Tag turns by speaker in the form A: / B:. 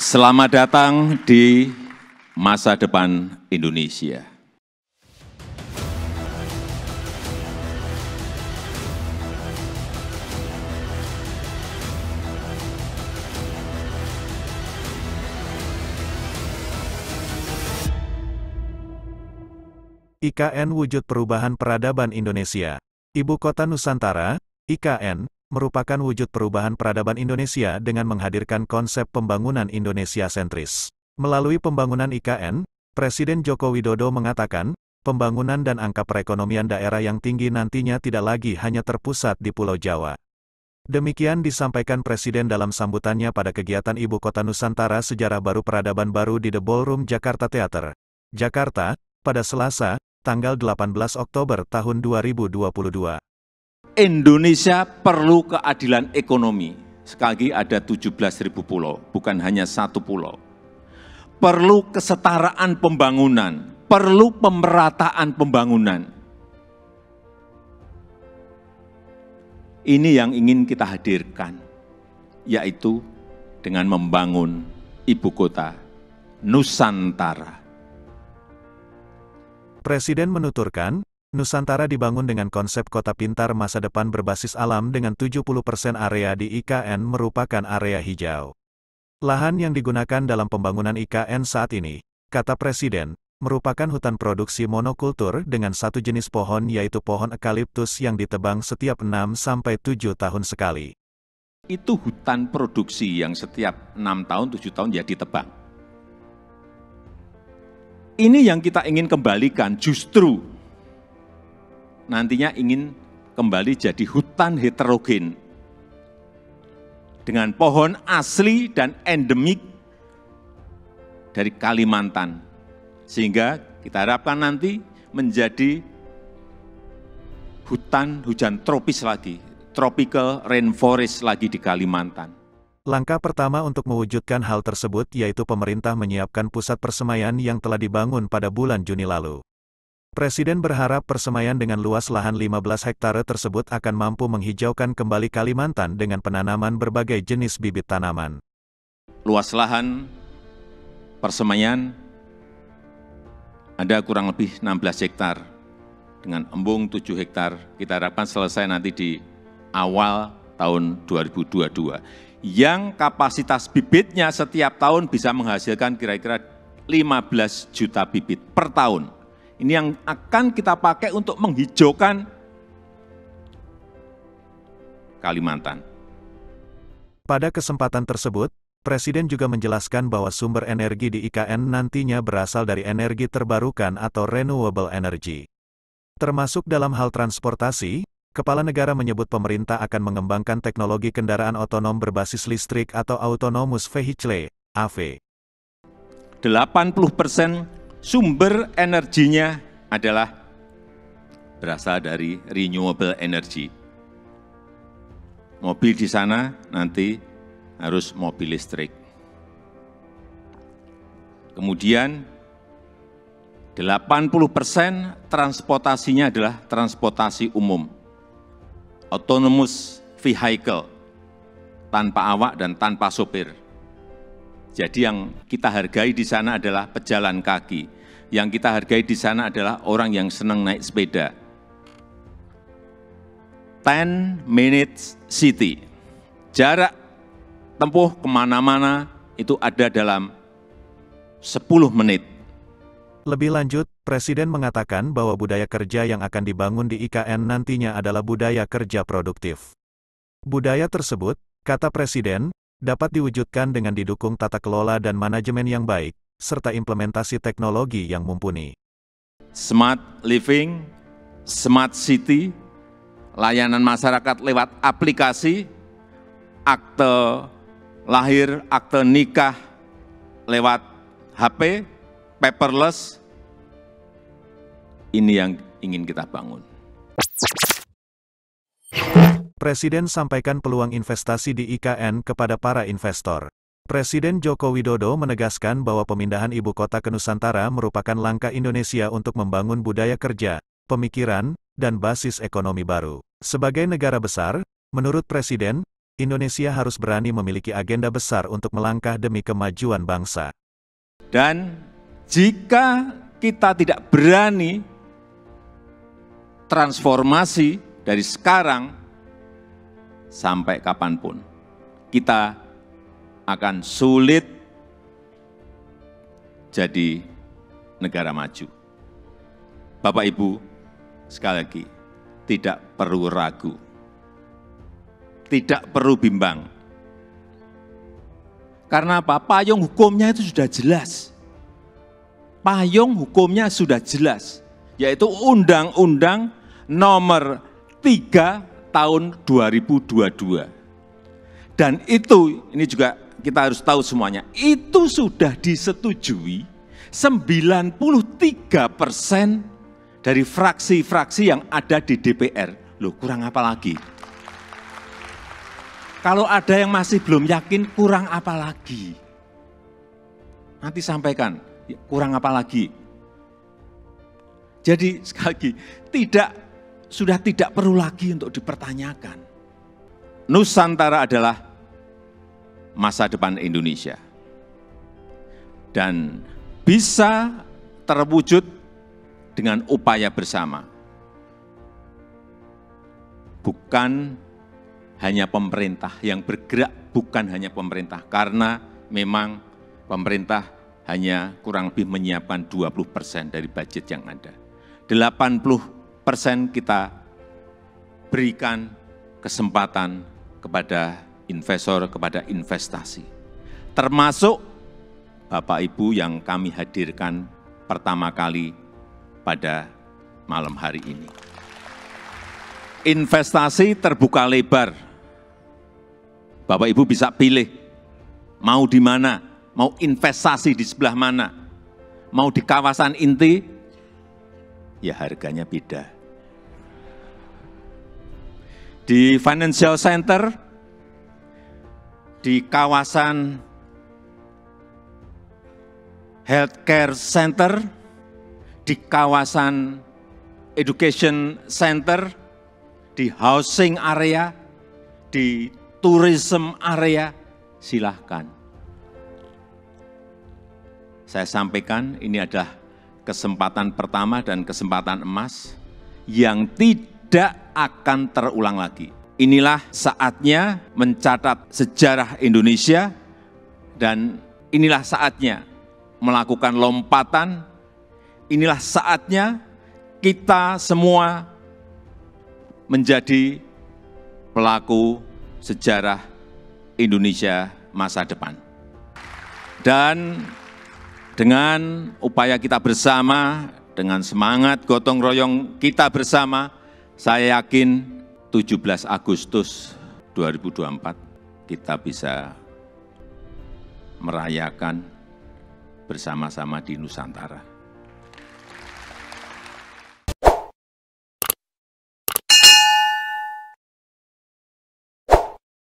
A: Selamat datang di masa depan Indonesia.
B: IKN Wujud Perubahan Peradaban Indonesia. Ibu Kota Nusantara, IKN, merupakan wujud perubahan peradaban Indonesia dengan menghadirkan konsep pembangunan Indonesia sentris. Melalui pembangunan IKN, Presiden Joko Widodo mengatakan, pembangunan dan angka perekonomian daerah yang tinggi nantinya tidak lagi hanya terpusat di Pulau Jawa. Demikian disampaikan Presiden dalam sambutannya pada kegiatan Ibu Kota Nusantara Sejarah Baru Peradaban Baru di The Ballroom Jakarta Theater, Jakarta, pada Selasa, tanggal 18 Oktober tahun 2022.
A: Indonesia perlu keadilan ekonomi. Sekali lagi ada 17.000 pulau, bukan hanya satu pulau. Perlu kesetaraan pembangunan, perlu pemerataan pembangunan. Ini yang ingin kita hadirkan, yaitu dengan membangun ibu kota Nusantara.
B: Presiden menuturkan, Nusantara dibangun dengan konsep kota pintar masa depan berbasis alam dengan 70% area di IKN merupakan area hijau. Lahan yang digunakan dalam pembangunan IKN saat ini, kata Presiden, merupakan hutan produksi monokultur dengan satu jenis pohon yaitu pohon eukaliptus yang ditebang setiap 6-7 tahun sekali.
A: Itu hutan produksi yang setiap 6 tahun, 7 tahun ya ditebang. Ini yang kita ingin kembalikan, justru nantinya ingin kembali jadi hutan heterogen dengan pohon asli dan endemik dari Kalimantan, sehingga kita harapkan nanti menjadi hutan hujan tropis lagi, tropical rainforest lagi di Kalimantan.
B: Langkah pertama untuk mewujudkan hal tersebut yaitu pemerintah menyiapkan pusat persemaian yang telah dibangun pada bulan Juni lalu. Presiden berharap persemaian dengan luas lahan 15 hektare tersebut akan mampu menghijaukan kembali Kalimantan dengan penanaman berbagai jenis bibit tanaman.
A: Luas lahan persemaian ada kurang lebih 16 hektar, dengan embung 7 hektar, kita harapkan selesai nanti di awal tahun 2022. Yang kapasitas bibitnya setiap tahun bisa menghasilkan kira-kira 15 juta bibit per tahun. Ini yang akan kita pakai untuk menghijaukan Kalimantan.
B: Pada kesempatan tersebut, Presiden juga menjelaskan bahwa sumber energi di IKN nantinya berasal dari energi terbarukan atau renewable energy. Termasuk dalam hal transportasi, Kepala Negara menyebut pemerintah akan mengembangkan teknologi kendaraan otonom berbasis listrik atau autonomous vehicle, AV.
A: 80% sumber energinya adalah berasal dari renewable energy. Mobil di sana nanti harus mobil listrik. Kemudian 80% transportasinya adalah transportasi umum, autonomous vehicle, tanpa awak dan tanpa sopir. Jadi yang kita hargai di sana adalah pejalan kaki. Yang kita hargai di sana adalah orang yang senang naik sepeda. 10 minutes city. Jarak tempuh kemana-mana itu ada dalam 10 menit.
B: Lebih lanjut, Presiden mengatakan bahwa budaya kerja yang akan dibangun di IKN nantinya adalah budaya kerja produktif. Budaya tersebut, kata Presiden, dapat diwujudkan dengan didukung tata kelola dan manajemen yang baik, serta implementasi teknologi yang mumpuni.
A: Smart living, smart city, layanan masyarakat lewat aplikasi, akte lahir, akte nikah lewat HP, paperless, ini yang ingin kita bangun.
B: Presiden sampaikan peluang investasi di IKN kepada para investor. Presiden Joko Widodo menegaskan bahwa pemindahan ibu kota ke Nusantara merupakan langkah Indonesia untuk membangun budaya kerja, pemikiran, dan basis ekonomi baru. Sebagai negara besar, menurut Presiden, Indonesia harus berani memiliki agenda besar untuk melangkah demi kemajuan bangsa.
A: Dan jika kita tidak berani transformasi dari sekarang sampai kapanpun, kita akan sulit jadi negara maju. Bapak Ibu, sekali lagi, tidak perlu ragu, tidak perlu bimbang. Karena apa? Payung hukumnya itu sudah jelas. Payung hukumnya sudah jelas, yaitu Undang-Undang Nomor 3 Tahun 2022. Dan itu, ini juga kita harus tahu semuanya, itu sudah disetujui 93% dari fraksi-fraksi yang ada di DPR. Loh, kurang apa lagi? Kalau ada yang masih belum yakin, kurang apa lagi? Nanti sampaikan, kurang apa lagi? Jadi sekali lagi, sudah tidak perlu lagi untuk dipertanyakan. Nusantara adalah masa depan Indonesia. Dan bisa terwujud dengan upaya bersama. Bukan hanya pemerintah yang bergerak, bukan hanya pemerintah, karena memang pemerintah hanya kurang lebih menyiapkan 20% dari budget yang ada. 80% kita berikan kesempatan kepada investor, kepada investasi. Termasuk Bapak Ibu yang kami hadirkan pertama kali pada malam hari ini. Investasi terbuka lebar. Bapak Ibu bisa pilih, mau di mana, mau investasi di sebelah mana, mau di kawasan inti, ya harganya beda. Di financial center, di kawasan healthcare center, di kawasan education center, di housing area, di tourism area, silahkan. Saya sampaikan ini adalah kesempatan pertama dan kesempatan emas yang tidak akan terulang lagi. Inilah saatnya mencatat sejarah Indonesia dan inilah saatnya melakukan lompatan. Inilah saatnya kita semua menjadi pelaku sejarah Indonesia masa depan. Dan dengan upaya kita bersama, dengan semangat gotong royong kita bersama, saya yakin 17 Agustus 2024 kita bisa merayakan bersama-sama di Nusantara.